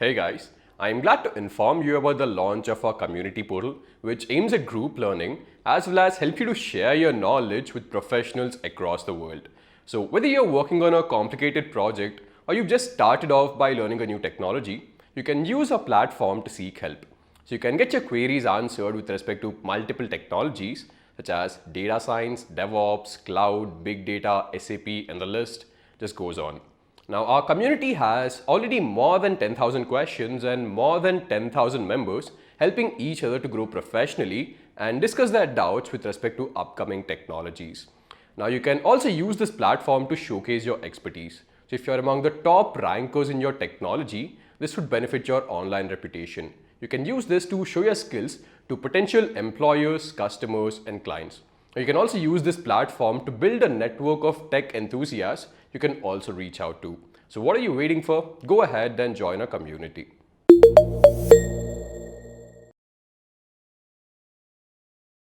Hey guys, I am glad to inform you about the launch of our community portal, which aims at group learning as well as help you to share your knowledge with professionals across the world. So whether you're working on a complicated project or you've just started off by learning a new technology, you can use our platform to seek help. So you can get your queries answered with respect to multiple technologies such as data science, DevOps, cloud, big data, SAP, and the list just goes on. Now, our community has already more than 10,000 questions and more than 10,000 members helping each other to grow professionally and discuss their doubts with respect to upcoming technologies. Now, you can also use this platform to showcase your expertise. So, if you're among the top rankers in your technology, this would benefit your online reputation. You can use this to show your skills to potential employers, customers, and clients. You can also use this platform to build a network of tech enthusiasts you can also reach out to. So what are you waiting for? Go ahead and join our community.